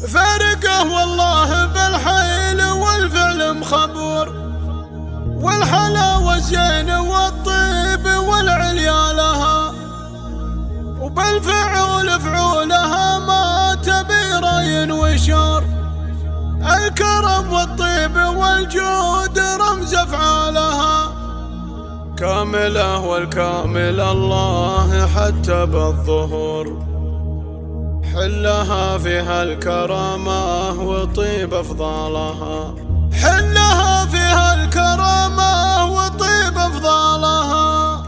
فارقه والله بالحيل والفعل مخبور، والحلاوة زين والطيب والعليا لها، وبالفعول فعولها ما تبي راي وشور. الكرم والطيب والجود رمز افعالها، كامله والكامل الله حتى بالظهور. حلها فيها الكرامة وطيب أفضالها، حلها فيها الكرامة وطيب أفضالها.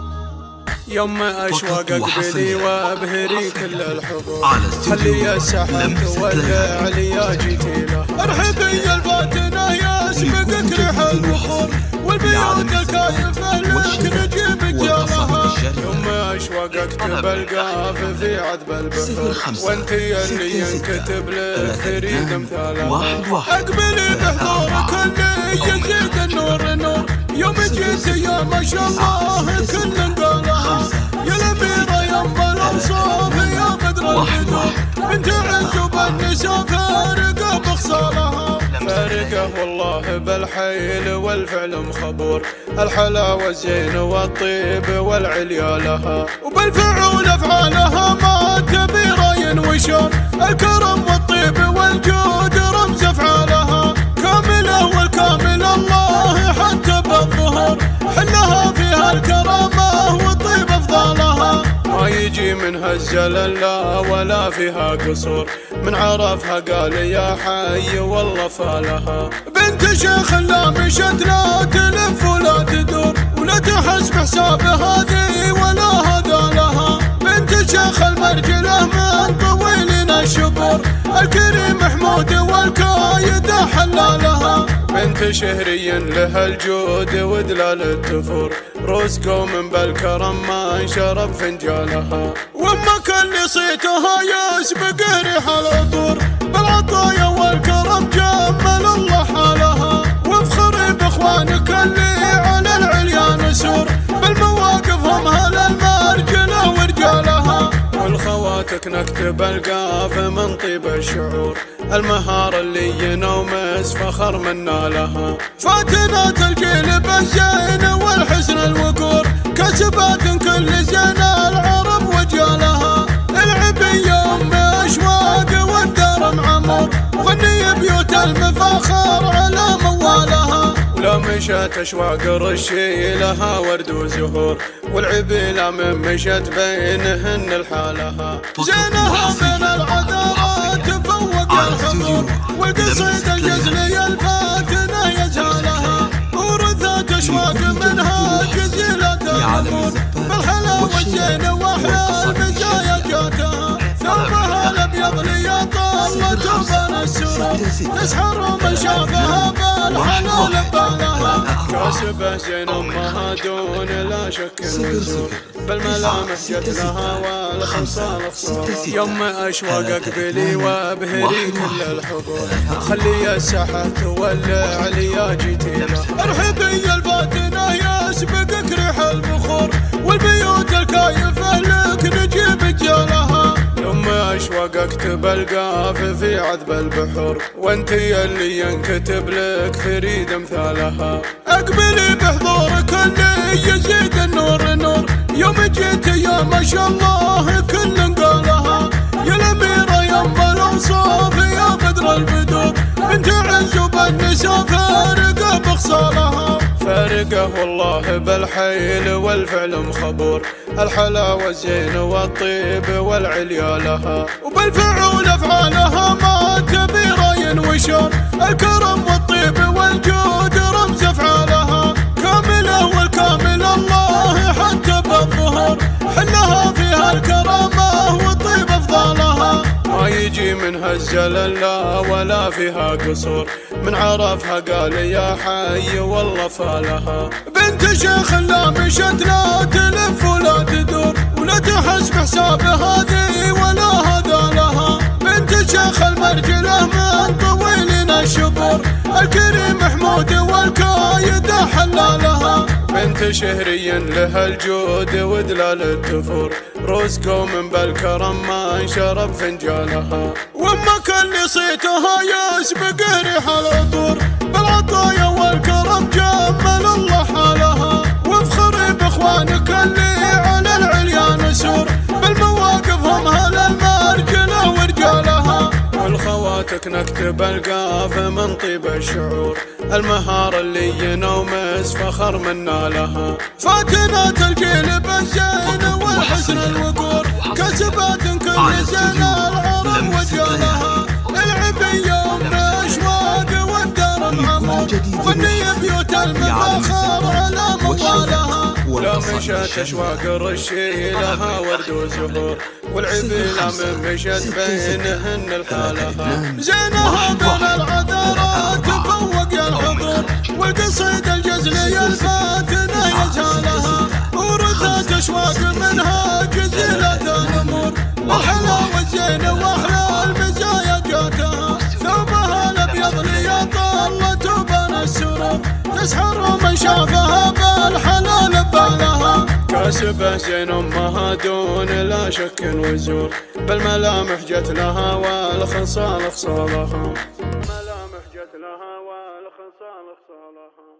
يوم أشواق أقبلي وأبهري كل الحضور، خلي السحب تولع لي جيتي له. ارحبي الفاتنة يسبقك ريح البخور، والبيوت الكايفة لك نجيب جالها. يوم أشواق أكتب القاف في عذب البحور، وانتي اللي ينكتب لك تريد مثالها. أقبلي بحضورك اللي يزيد النور نور، يوم جيت يا ما شاء الله كل قالها. يا الأميرة يما الأوصاف يا بدر البدور، بنت عزب النساء فارقة بخصالها. فارقه والله بالحيل والفعل مخبور، الحلاوة زين والطيب والعليا لها، وبالفعول أفعالها ما تبي راي وشور. الكرم والطيب والجود رمز أفعالها، كامله والكامل الله حتى بالظهور. حلها فيها الكرامة والطيب أفضالها، ما يجي منها الزلل لا ولا فيها قصور. من عرفها قال يا حي والله فالها. بنت شيخ لا مشت لا تلف ولا تدور، ولا تحس بحساب هذه ولا هذا لها. بنت شيخ المرجله من طويلين الشبور، الكريم محمود والكايد حلالها. بنت شهري لها الجود ودلال التفور، روز قوم بالكرم ما انشرب فنجالها. وما كل صيتها يسبق ريح العطور، بالعطايا والكرم جمل الله حالها. وافخري باخوانك اللي على العليا نسور، بالمواقف هم هل المرجله ورجالها. والخواتك نكتب القاف من طيب الشعور، المهارة اللي ينومس فخر منا لها. فاتنات الجيل بالزين والحسن الوقور، كسبات كل زين العرب وجالها. العبية أم أشواق والدار معمور، وغني بيوت المفاخر على موالها. ولا مشت أشواق رشي لها ورد وزهور، والعبيلة من مشت بينهن الحالها. زينها من العذارات فوق الحضور، والقصيد الجزلي الفاتنة يزهالها. ورثت أشواق منها جزيلة الأمور، بالحلاوة الزين وأحلى المزايا جاتها. ثوبها الأبيض لي طلت بين السرور، تسحر من شافها بالحلال بالها. كاسبة زين أمها دون لا شك وزور، بالملامح جت لها والخصال خصالها. يوم أشواق أقبلي وأبهري كل الحضور، خلي الساحة تولع لي جيتي له. ارحبي الفاتنة يسبقك ريح البخور، والبيوت الكايفة لك نجيب جالها. يوم أشواق أكتب القاف في عذب البحور، وانتي اللي ينكتب لك فريد مثالها. أقبلي بحضورك اللي يزيد النور نور، يوم جيت يا ما شاء الله كل قالها. يا الأميرة يما الأوصاف يا بدر البدور، بنت عزب النساء فارقة بخصالها. فارقه والله بالحيل والفعل مخبور، الحلاوة زين والطيب والعليا لها، وبالفعول أفعالها ما تبي راي وشور. الكرم والطيب والجود رمز أفعالها، كامله والكامل الله حتى بالظهور. حلها فيها الكرامة والطيب أفضالها، ما يجي منها الزلل لا ولا فيها قصور. من عرفها قال يا حي والله فالها. بنت شيخ لا مشت لا تلف ولا تدور، ولا تحس بحساب هذه ولا هذا لها. بنت شيخ المرجله من طويلين الشبور، الكريم محمود والكايد حلالها. بنت شهري لها الجود ودلال التفور، روز قوم بالكرم ما انشرب فنجالها. وما ذاك اللي صيتها يسبق ريح العطور، بالعطايا والكرم جمل الله حالها، وافخري باخوانك اللي على العليا نسور، بالمواقفهم هل المرجله ورجالها، والخواتك نكتب القاف من طيب الشعور، المهارة اللي ينومس فخر منا لها، فاتنات الجيل بالزين والحسن الوقور، كسبات كل سنة العرب وجالها، العبية ام اشواق والدار معمور، والنية بيوت المفاخر على موالها، لا مشت اشواق الرشي لها ورد وزهور، والعبيلة من مشت بينهن الحالها، زينها بين العذارات فوق الحضور، والقصيد الجزلي الفاتنة يجهلها، ورثت اشواق منها جزيلة الامور، والحلاوة الزينة واحلى المزايا جاتها، ثوبها الابيض لي طلت وبان السرور، تسحر من شافها بالحلال بالها، كاسبه زين امها دون لا شك وزور، بالملامح جت لها والخصال خصالها، ملامح جت لها والخصال خصالها.